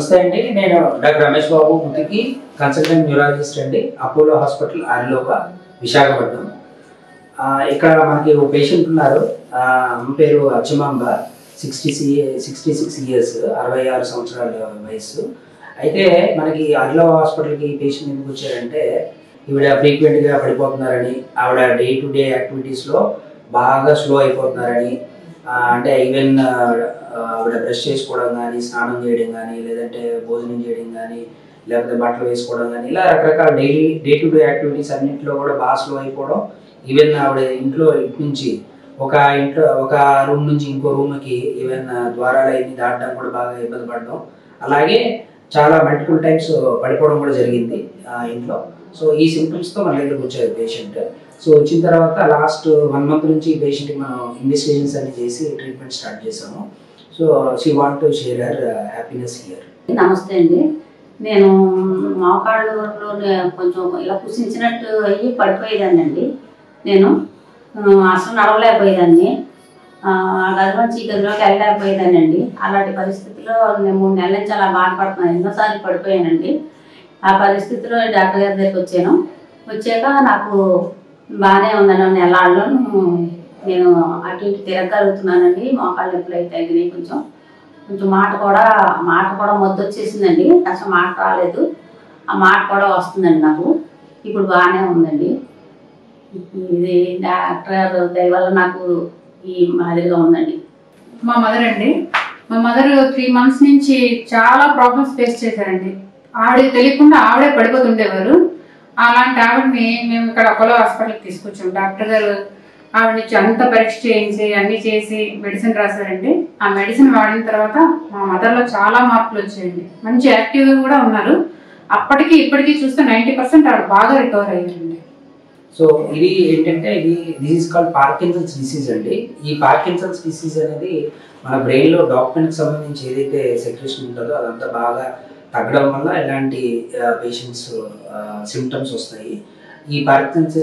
నమస్తే అండి. నేను doctor Ramesh Babu ముతికి, consultant neurologist అండి, అపోలో హాస్పిటల్ ఆరిలోక, విశాఖపట్నం. ఇక్కడ మనకి ఒక పేషెంట్ ఉన్నారు. అమ్మ పేరు అచ్చమాంబ, 66 ఇయర్స్, 66 సంవత్సరాల వయసు. అయితే మనకి ఆరిలో హాస్పిటల్కి పేషెంట్ ఎందుకు వచ్చారంటే, ఈవిడ ఫ్రీక్వెంట్గా పడిపోతున్నారని, ఆవిడ డే టు డే యాక్టివిటీస్లో బాగా స్లో అయిపోతున్నారని, అంటే ఈవెన్ ఆవిడ బ్రష్ చేసుకోవడం కానీ, స్నానం చేయడం కానీ, లేదంటే భోజనం చేయడం కానీ, లేకపోతే బట్టలు వేసుకోవడం కానీ, ఇలా రకరకాల డే టు డే యాక్టివిటీస్ అన్నింటిలో కూడా బాగా స్లో అయిపోవడం. ఈవెన్ ఆవిడ ఇంట్లో ఇటు నుంచి ఒక రూమ్ నుంచి ఇంకో రూమ్కి ఈవెన్ ద్వారాలు అన్ని దాటడం కూడా బాగా ఇబ్బంది పడడం, అలాగే చాలా మల్టిపుల్ టైమ్స్ పడిపోవడం కూడా జరిగింది ఇంట్లో. సో ఈ సింప్టమ్స్తో మన దగ్గరకు వచ్చారు పేషెంట్. సో వచ్చిన తర్వాత లాస్ట్ 1 month నుంచి పేషెంట్కి మనం ఇన్వెస్టిగేషన్స్ అన్ని చేసి ట్రీట్మెంట్ స్టార్ట్ చేసాము. So she want to share her happiness here. నమస్తే అండి. నేను మోకాళ్ళలో కొంచెం ఇలా కుసించినట్టు అయ్యి పడిపోయేదాన్ని అండి. నేను అసలు నడవలేకపోయేదాన్ని, గదిలోంచి ఈ గదిలోకి వెళ్ళలేకపోయేదాన్ని అండి. అలాంటి పరిస్థితిలో నేను 3 నెలల నుంచి అలా బాధపడుతున్నాను. ఎన్నోసార్లు పడిపోయానండి. ఆ పరిస్థితిలో డాక్టర్ గారి దగ్గరికి వచ్చాను. వచ్చాక నాకు బాగానే ఉందని నెలల్లో నేను అటు ఇటు తిరగలుగుతున్నానండి. మోకాళ్ళ నొప్పులు అయితే తగ్గినాయి. కొంచెం మాట కూడా మొద్దు వచ్చేసిందండి. అసలు మాట రాలేదు, ఆ మాట కూడా వస్తుందండి నాకు. ఇప్పుడు బాగానే ఉందండి. ఇది డాక్టర్ దయ వల్ల నాకు ఈ మాదిరిగా ఉందండి. మా మదర్ అండి, మా మదర్ 3 months నుంచి చాలా ప్రాబ్లమ్స్ ఫేస్ చేశారండి. ఆవిడ తెలియకుండా ఆవిడే పడిపోతుండేవారు. అలాంటి ఆవిడని మేము ఇక్కడ అపోలో హాస్పిటల్కి తీసుకొచ్చాము. డాక్టర్ గారు ఆవిడ నుంచి అంత పరీక్ష చేయించి అన్నీ చేసి మెడిసిన్ రాశారండి. ఆ మెడిసిన్ వాడిన తర్వాత మా మదర్లో చాలా మార్పులు వచ్చాయండి. మంచి యాక్టివ్గా కూడా ఉన్నారు. అప్పటికి ఇప్పటికీ చూస్తే 90% ఆవిడ బాగా రికవర్ అయ్యారండి. సో ఇది ఏంటంటే this is called Parkinson's disease అండి. ఈ పార్కిన్సన్స్ డిసీజ్ అనేది మన బ్రెయిన్లో డాక్యుమెంట్కి సంబంధించి ఏదైతే సెక్రెషన్ ఉంటుందో అదంతా బాగా తగ్గడం వల్ల ఇలాంటి పేషెంట్స్ సిమ్టమ్స్ వస్తాయి. ఈ పార్కిన్సన్స్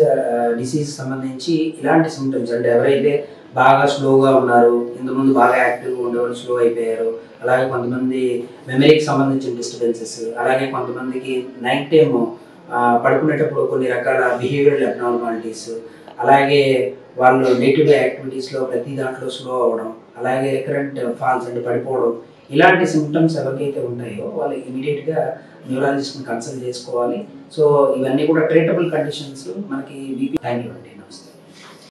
డిసీజ్ సంబంధించి ఇలాంటి సిమ్టమ్స్ అంటే ఎవరైతే బాగా స్లోగా ఉన్నారు, ఇంతకుముందు బాగా యాక్టివ్గా ఉండేవాళ్ళు స్లో అయిపోయారు, అలాగే కొంతమంది మెమరీకి సంబంధించిన డిస్టర్బెన్సెస్, అలాగే కొంతమందికి నైట్ టైమ్ పడుకునేటప్పుడు కొన్ని రకాల బిహేవియరల్ అబ్నార్మాలిటీస్, అలాగే వాళ్ళు డే టు డే యాక్టివిటీస్లో ప్రతి దాంట్లో స్లో అవ్వడం, అలాగే రికరెంట్ ఫాల్స్ అంటే పడిపోవడం, ఇలాంటి సిమ్టమ్స్ ఎవరికైతే ఉన్నాయో వాళ్ళు ఇమీడియట్గా న్యూరాలజిస్ట్ని కన్సల్ట్ చేసుకోవాలి. సో ఇవన్నీ కూడా ట్రీటబుల్ కండిషన్స్. మనకి బీపీ. థ్యాంక్ యూ అండి. నమస్తే.